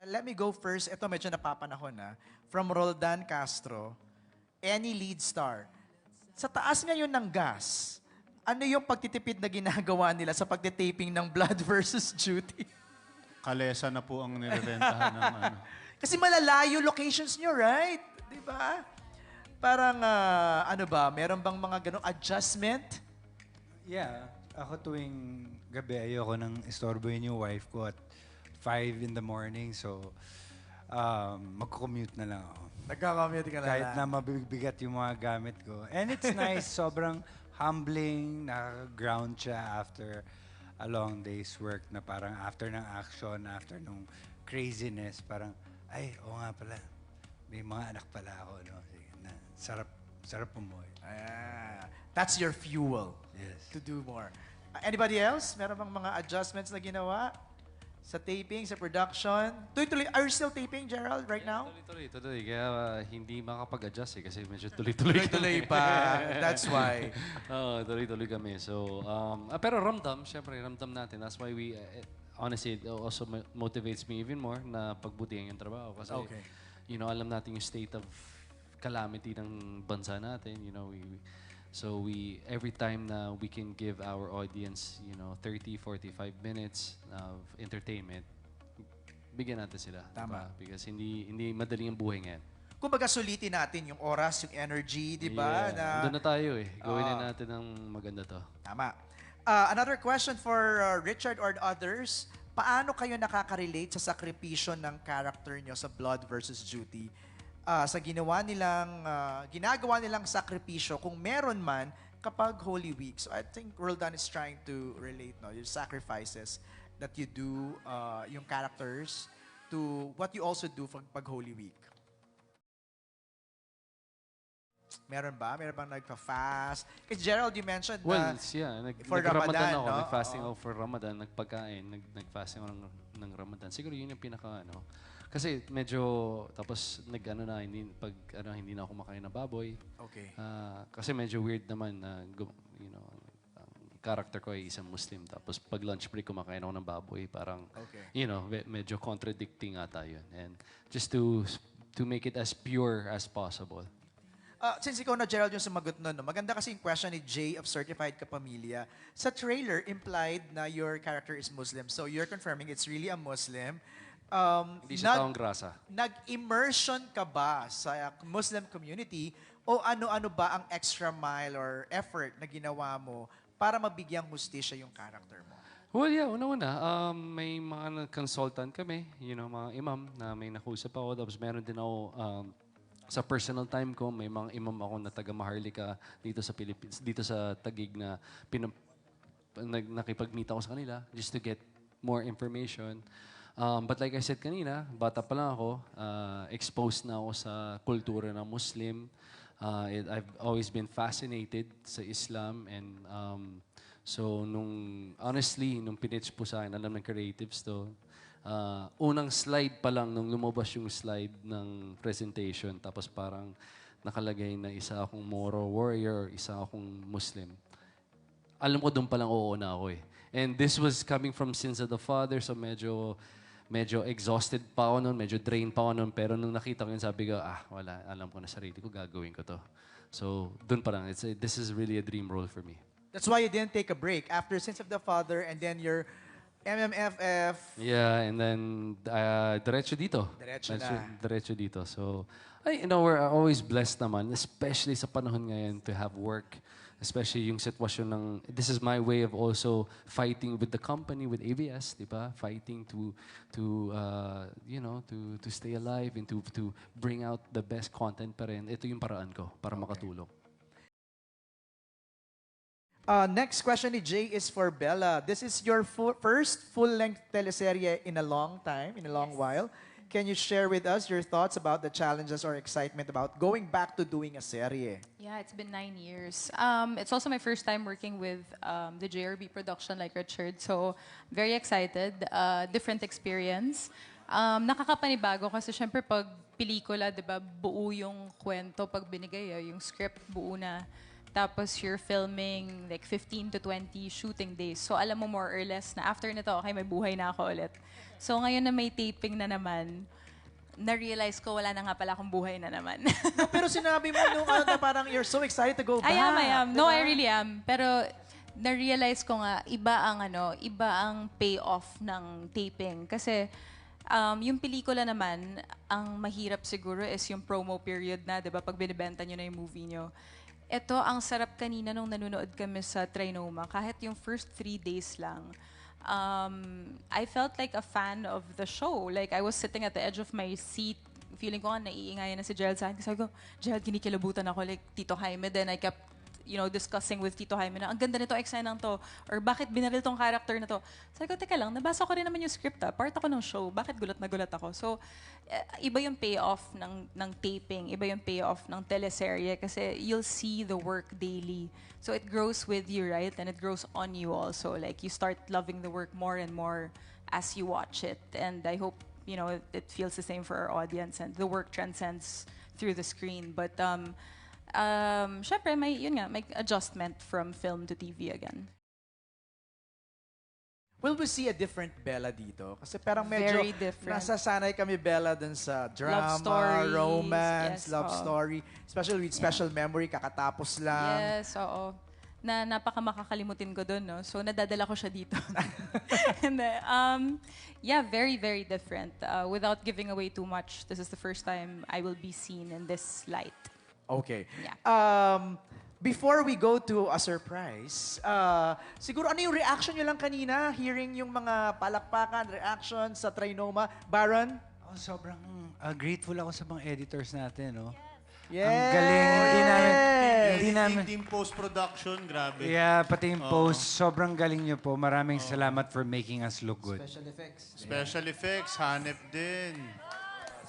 let me go first. Ito medyo napapanahon na. From Roldan Castro, any lead star. Sa taas ngayon ng gas, ano yung pagtitipid na ginagawa nila sa pagtitaping ng Blood versus Duty? Kalesa na po ang nirerentahan ng ano. Kasi malalayo locations nyo, right? Di ba? Parang, ano ba, meron bang mga ganong adjustment? Yeah. Ako tuwing gabi, ayoko nang istorbohin yung wife ko at 5 in the morning. So, mag-commute na lang ako. Nagkakamute ka na Kahit lang. na mabibigat yung mga gamit ko. And it's nice, sobrang humbling, naka-ground siya after a long day's work na parang after ng action, after nung craziness, parang, ay, oo nga pala, may mga anak pala ako, no? Sige, na, sarap umuwi. That's your fuel Yes. to do more. Anybody else? Meron bang mga adjustments na ginawa? Sa taping, sa production? Tuloy-tuloy. Are you still taping, Gerald, right now? Tuloy. Kaya hindi makapag-adjust kasi medyo tuloy-tuloy Tuloy pa. That's why. Oo, tuloy-tuloy kami. So, pero ramdam, syempre, ramdam natin. That's why we, honestly, it also motivates me even more na pagbutihan yung trabaho. Kasi, you know, alam natin yung state of calamity ng bansa natin. You know, so every time na we can give our audience, you know, 30, 45 minutes of entertainment, bigyan natin sila. Tama. Diba? Because hindi madaling ang buhay ngayon. Kumbaga sulitin natin yung oras, yung energy, di ba? Yeah. Doon na tayo eh. Gawin na natin ng maganda to. Tama. Another question for Richard or others. Paano kayo nakaka-relate sa sakripisyo ng character nyo sa Blood versus Duty? Sa ginagawa nilang sakripisyo kung meron man kapag Holy Week. So I think Roldan is trying to relate your sacrifices that you do, yung characters, to what you also do pag Holy Week. Meron ba? Meron bang nagpa-fast? Kasi Gerald, you mentioned Well, na yeah. for Nag-Ramadan Ramadan, ako. no? Nag-fasting ako for Ramadan. Nagpagkain. Nag-fasting ako ng Ramadan. Siguro yun yung pinaka, kasi medyo, tapos hindi na ako kumakain ng baboy. Okay. Kasi medyo weird naman na, you know, ang character ko ay isang Muslim. Tapos pag lunch break, kumakain ako ng baboy. Parang, you know, medyo contradicting ata yun. And just to make it as pure as possible. Since ikaw na, Gerald, yung sumagot nun, maganda kasi yung question ni Jay of Certified Kapamilya. Sa trailer, implied na your character is Muslim. So you're confirming it's really a Muslim. Hindi siya taong grasa. Nag-immersion ka ba sa Muslim community o ano-ano ba ang extra mile or effort na ginawa mo para mabigyang hustisya yung character mo? Well, yeah, una-una. May mga consultant kami, you know, mga imam na may nakusap ako. Tapos meron din ako sa personal time ko, may mga imam ako na taga Maharlika dito sa Philippines, dito sa Taguig na nakipag-meet ako sa kanila just to get more information. But like I said kanina, bata pa lang ako, exposed na ako sa kultura ng Muslim. I've always been fascinated sa Islam and so honestly, nung pinitch po sa akin, alam ng creatives to, unang slide pa lang, nung lumabas yung slide ng presentation, tapos parang nakalagay na isa akong Moro warrior, isa akong Muslim. Alam ko doon pa lang oo na ako eh. And this was coming from Sins of the Father, so medyo exhausted pa ako noon, medyo drained pa ako noon. Pero nung nakita ko yun, sabi ko, wala, alam ko na sarili ko, gagawin ko to. So, dun pa lang. This is really a dream role for me. That's why you didn't take a break. After Sins of the Father and then your MMFF. Yeah, and then diretso dito. Diretso dito. So, we're always blessed naman, especially sa panahon ngayon to have work. Especially yung sitwasyon ng, this is my way of also fighting with the company, with ABS, di ba? Fighting to stay alive and to bring out the best content pa rin. Ito yung paraan ko para makatulong. Next question ni Jay is for Bella. This is your first full-length teleserye in a long time, in a long while. Can you share with us your thoughts about the challenges or excitement about going back to doing a serye? Yeah, it's been 9 years. It's also my first time working with the JRB production like Richard. So, very excited. Different experience. Nakakapanibago kasi syempre pag pelikula, di ba, buo yung kwento pag binigay, yung script buo na. tapos you're filming like 15 to 20 shooting days. So alam mo more or less na after nito, okay, may buhay na ako ulit. So ngayon na may taping na naman, na-realize ko wala na nga pala akong buhay na naman. Pero sinabi mo nung ano, na parang you're so excited to go back. I am. No, diba? I really am. Pero na-realize ko nga, iba ang payoff ng taping. Kasi yung pelikula naman, ang mahirap siguro is yung promo period na, di ba, pag binibenta nyo na yung movie nyo. Ito, ang sarap kanina nung nanonood kami sa Trinoma, kahit yung first 3 days lang, I felt like a fan of the show. Like, I was sitting at the edge of my seat, feeling ko nga naiingayan na si Gerald sa akin. Kasi sabi ko, Gerald, kinikilabutan ako, like Tito Jaime. Then I kept discussing with Tito Jaime na, ang ganda nito, eksenang to, or bakit binaril tong character na to. Sabi ko, teka lang, nabasa ko rin naman yung script part ako ng show, bakit gulat na gulat ako? So, iba yung payoff ng taping, iba yung payoff ng teleserye, kasi you'll see the work daily. So it grows with you, right? And it grows on you also. Like, you start loving the work more and more as you watch it. And I hope, it feels the same for our audience, and the work transcends through the screen. But, syempre, may adjustment from film to TV again. Will we see a different Bella dito? Kasi parang medyo Very different. nasasanay kami Bella dun sa drama, stories, romance, yes, love oo. story. Especially with Special Memory, kakatapos lang. Yes, oo. Na napaka makakalimutin ko doon, no? So, nadadala ko siya dito. And then, very, very different. Without giving away too much, this is the first time I will be seen in this light. Okay. Yeah. Before we go to a surprise, siguro ano yung reaction nyo lang kanina, hearing yung mga palakpakan, reaction sa Trinoma? Baron? Sobrang grateful ako sa mga editors natin, no? Yes! Ang galing. Hindi namin... Team post-production, grabe. Yeah, pati yung post, sobrang galing nyo po. Maraming salamat for making us look good. Special effects, hanep din.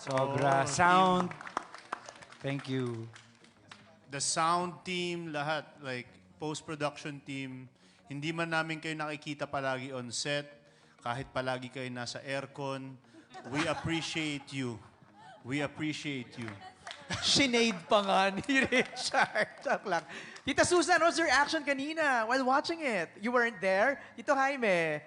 Sobra. Sound. Thank you. The sound team, lahat, like post-production team, hindi man namin kayo nakikita palagi on set, kahit palagi kayo nasa aircon, we appreciate you. We appreciate you. Sinead pa nga ni Richard. Joke lang. Tita Susan, what's your reaction kanina while watching it? You weren't there? Tito Jaime,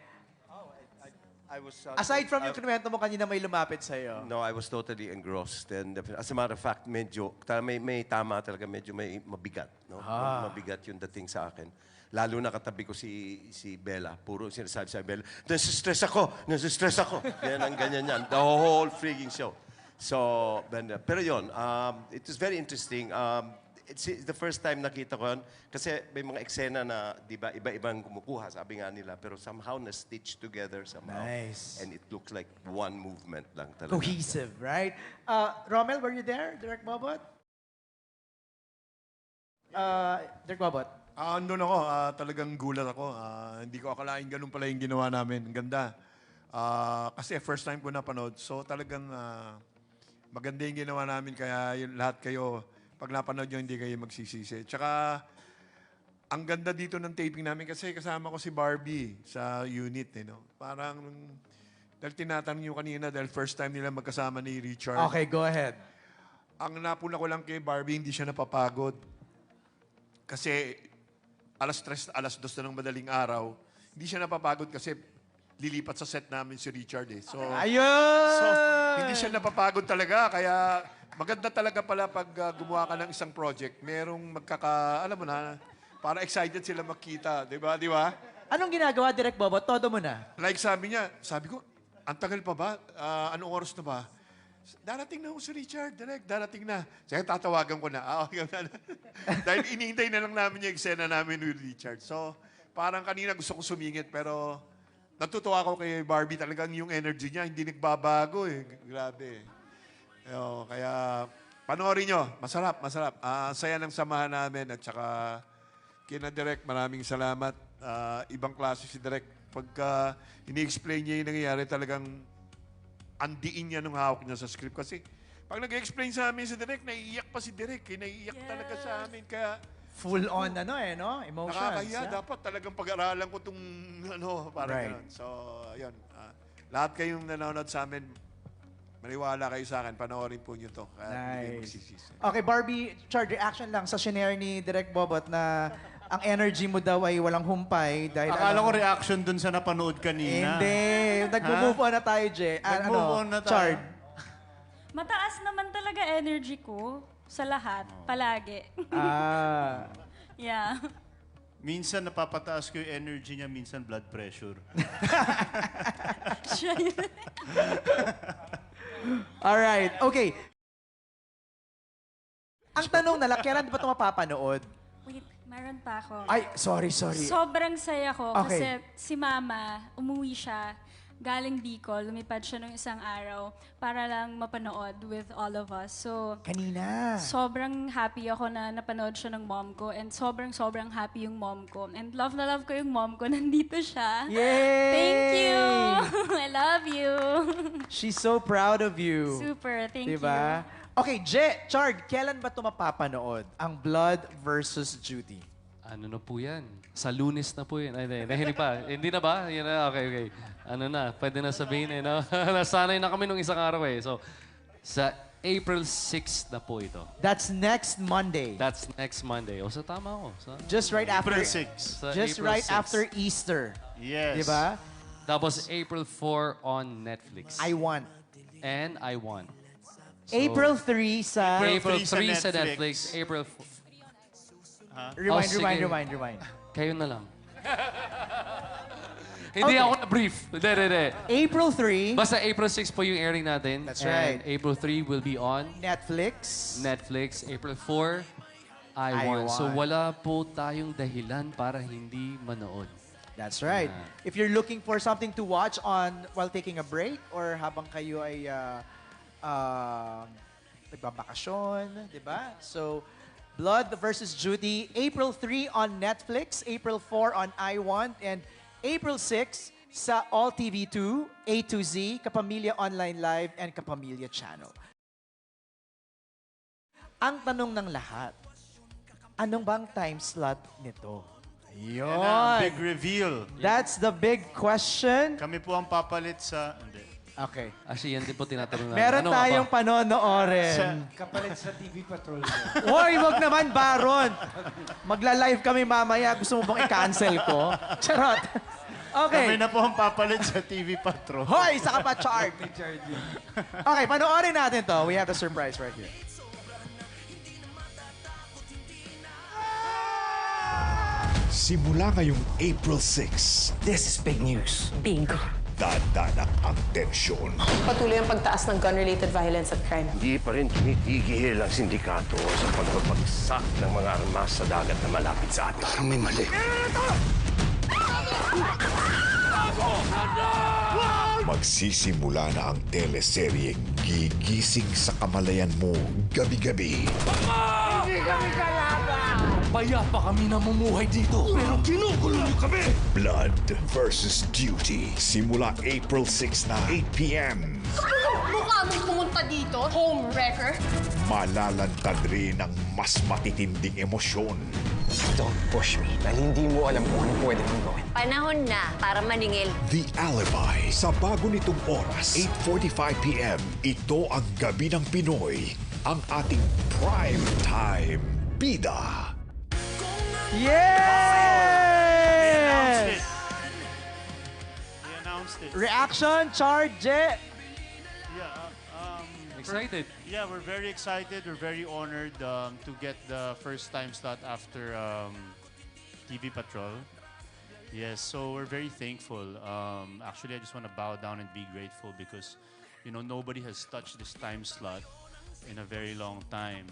I was, aside from yung kinuwento mo kanina may lumapit sa'yo. No, I was totally engrossed. And as a matter of fact, medyo, may tama talaga, medyo may mabigat. No? Mabigat yung dating sa akin. Lalo na katabi ko si Bella. Puro sinasabi sa Bella, nasistress ako. Yan ang ganyan yan. The whole freaking show. So, pero yun, it was very interesting. It's the first time nakita ko yun. Kasi may mga eksena na, di ba, iba-ibang kumukuha, sabi nga nila. Pero somehow na-stitch together somehow. Nice. And it looks like one movement lang talaga. Cohesive, right? Rommel, were you there? Direct Bobot? Direct Bobot? Andun ako, talagang gulat ako. Hindi ko akalain ganun pala yung ginawa namin. Ang ganda. Kasi first time ko napanood. So talagang maganda yung ginawa namin. Kaya yung lahat kayo, pag napanood nyo, hindi kayo magsisisi. Tsaka, ang ganda dito ng taping namin kasi kasama ko si Barbie sa unit. Parang, dahil tinatanong nyo kanina, dahil first time nila magkasama ni Richard. Okay, go ahead. Ang napuna ko lang kay Barbie, hindi siya napapagod. Kasi alas 2 na ng madaling araw, hindi siya napapagod kasi lilipat sa set namin si Richard eh. So, Ayun! hindi siya napapagod talaga. Kaya maganda talaga pala pag gumawa ka ng isang project. Merong alam mo na, para excited sila makita. Di ba? Anong ginagawa, Direct Bobot? Todo mo na. Like sabi ko, ang tagal pa ba? Anong oras na ba? Darating na ako si Richard, direct, darating na. Sige, tatawagan ko na. Okay na. Dahil inihintay na lang namin yung eksena namin with Richard. So, parang kanina gusto ko sumingit, pero natutuwa ako kay Barbie. Talagang yung energy niya, hindi nagbabago eh. Grabe. Kaya, panoorin nyo. Masarap. Saya ng samahan namin. At saka, kina Direk, maraming salamat. Ibang klase si Direk. Pagka ini-explain niya yung nangyayari, talagang andiin niya nung hawak niya sa script. Kasi pag nag-explain sa amin si Direk, naiiyak pa si Direk. Naiiyak talaga sa amin. Kaya Full on, emotions. nakakahiya. Dapat talagang pag-aralan ko itong, parang Right. ganun. So, yun. Lahat kayong nanonood sa amin, Maniwala kayo sa akin, panoorin po nyo to. Kaya hindi kayo Nice. magsisisi. Okay, Barbie, Chard, reaction lang sa shinare ni Direk Bobot na ang energy mo daw ay walang humpay dahil Akala ko reaction dun sa napanood kanina. Hindi. Nag-move on na tayo, Je. Nag-move on na tayo. Chard. Mataas naman talaga energy ko sa lahat, palagi. Ah. Yeah. Minsan napapataas ko yung energy niya, minsan blood pressure. Siya yun. Alright. Okay. Ang tanong na lang, kailan ba ito mapapanood? Wait, meron pa ako. Ay, sorry. Sobrang saya ko Okay. kasi si Mama, umuwi siya, galing Bicol, lumipad siya ng isang araw para lang mapanood with all of us. So, Kanina. sobrang happy ako na napanood siya ng mom ko and sobrang happy yung mom ko. And love na love ko yung mom ko, nandito siya. Yay! Thank you! I love you! She's so proud of you. Super, thank Diba? Okay, Je, Chard, kailan ba ito mapapanood? Ang Blood versus Duty. Ano na po yan? Sa Lunes na po yan. Ay, nahinig pa. Hindi na ba? Yan na, okay. Ano na, pwede na sabihin eh, no? Nasanay na kami nung isang araw eh. So, sa April 6 na po ito. That's next Monday. That's next Monday. O, sa tama ko. Sa, Just right after. April 6. sa Just April right 6. after Easter. Yes. Diba? Tapos April 4 on Netflix. I want. And I want. April 3 sa... April 3 sa 3 sa Netflix. Netflix. April 4. Rewind, sige. rewind. Kayo na lang. Hindi ako na-brief. Hindi. April 3, Basta April 6 po yung airing natin. That's And right. April 3 will be on Netflix. Netflix. April 4, I I want. So Want. wala po tayong dahilan para hindi manood. That's right. If you're looking for something to watch on while taking a break or habang kayo ay nagbabakasyon, di ba? So, Blood versus Judy, April 3 on Netflix, April 4 on I Want, and April 6 sa All TV2, A to Z, Kapamilya Online Live, and Kapamilya Channel. Ang tanong ng lahat, anong bang time slot nito? Yan na, Yun. big reveal. That's the big question. Kami po ang papalit sa... Hindi. Okay. Actually, yan din po tinatanong namin. Meron Ano nga tayong ba? panonoorin. Kapalit sa TV Patrol. Hoy, wag naman, Baron. Magla-live kami mamaya. Gusto mo bang i-cancel ko? Charot. Kami Okay. na po ang papalit sa TV Patrol. Hoy, saka pa chart. Okay, panoorin natin to. We have the surprise right here. Simula ngayong April 6, This is big news. Big. dadanak ang tensyon. Patuloy ang pagtaas ng gun-related violence at crime. Hindi pa rin tumitigil ang sindikato sa pagbabagsak ng mga armas sa dagat na malapit sa atin. Parang may mali. Magsisimula na ang teleseryeng gigising sa kamalayan mo gabi-gabi. Payapa kami namumuhay dito, pero ginugulo niyo kami! Blood versus Duty. Simula April 6 na 8 p.m. Mukha mong pumunta dito, homewrecker. Malalantad rin ang mas matitinding emosyon. Don't push me dahil hindi mo alam kung ano pwede kong gawin. Panahon na para maningil. The Alibi. Sa bago nitong oras, 8:45 p.m. Ito ang Gabi ng Pinoy. Ang ating prime time bida. He Yes! announced it. Reaction, Chard, Je. Excited. Yeah, we're very excited. We're very honored to get the first time slot after TV Patrol. Yes, so we're very thankful. Actually, I just want to bow down and be grateful because, you know, nobody has touched this time slot in a very long time.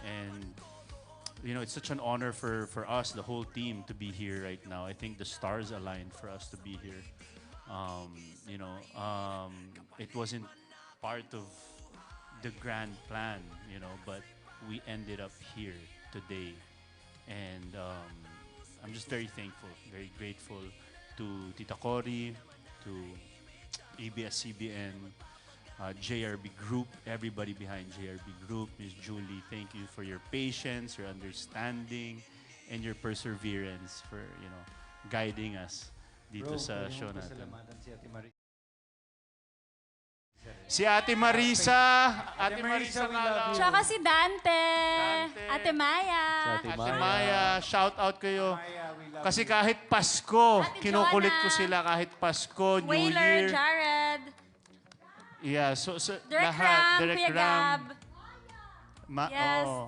And, you know, it's such an honor for us, the whole team, to be here right now. I think the stars aligned for us to be here. You know, it wasn't part of the grand plan, you know, but we ended up here today. And I'm just very thankful, very grateful to Tita Cory, to ABS-CBN, JRB Group, everybody behind JRB Group. Ms. Julie, thank you for your patience, your understanding, and your perseverance for, you know, guiding us dito sa show natin. Si Ate Marisa. Ate Marisa, we love you. Tsaka si Dante. Ate Maya. Ate Maya, shout out kayo. Kasi kahit Pasko, Ate kinukulit ko Jonah. sila kahit Pasko, New Wailer, Year. Jared. Yeah, so Direct lahat, Ram, Direct Kuya Ram. Gab. Yes. Oo.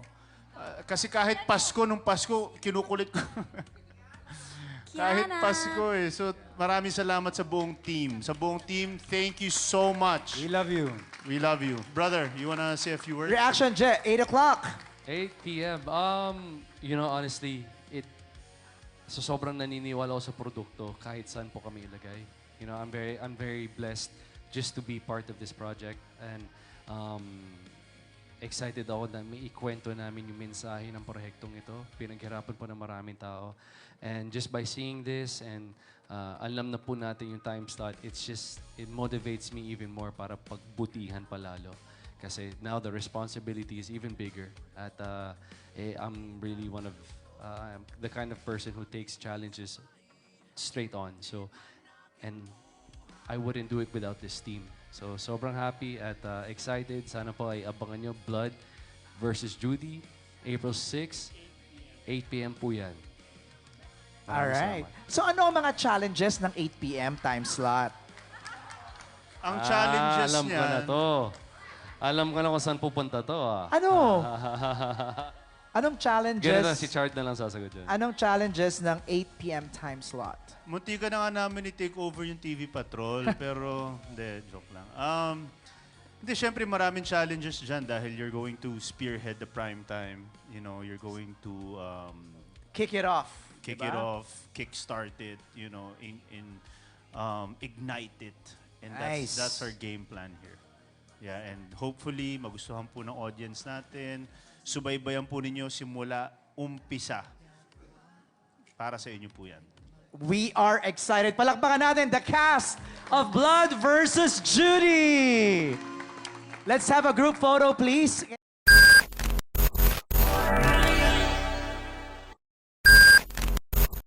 Kasi kahit Pasko, nung Pasko, kinukulit ko. Kahit Kiana. Pasko eh. So maraming salamat sa buong team. Sa buong team, thank you so much. We love you. We love you. Brother, you wanna say a few words? Reaction, Je, 8 o'clock. 8 p.m. You know, honestly, so sobrang naniniwala ako sa produkto kahit saan po kami ilagay. You know, I'm very blessed just to be part of this project, and excited ako na may ikwento namin yung mensahe ng proyektong ito. Pinaghirapan po ng maraming tao. And just by seeing this and alam na po natin yung time slot, it motivates me even more para pagbutihan palalo. Kasi now the responsibility is even bigger. At I'm really I'm the kind of person who takes challenges straight on. So, and I wouldn't do it without this team. So, sobrang happy at excited. Sana po ay abangan nyo Blood versus Judy, April 6, 8 p.m. po yan. Alright. So ano ang mga challenges ng 8 p.m. time slot? Ang challenges alam ko niyan. na to. Alam ko na kung saan pupunta to. Ano? Anong challenges? Ganito, si Chart na lang sasagot dyan. Anong challenges ng 8 p.m. time slot? Munti ka na nga namin i-take over yung TV Patrol, pero hindi, joke lang. Hindi, syempre maraming challenges dyan dahil you're going to spearhead the prime time. You know, you're going to Kick it off. kick diba? it off, kickstart it, you know, ignite it. And Nice. that's our game plan here. Yeah, and hopefully magustuhan po ng audience natin. Subaybayan po ninyo simula umpisa. Para sa inyo po yan. We are excited. Palakpakan natin the cast of Blood versus Judy. Let's have a group photo, please.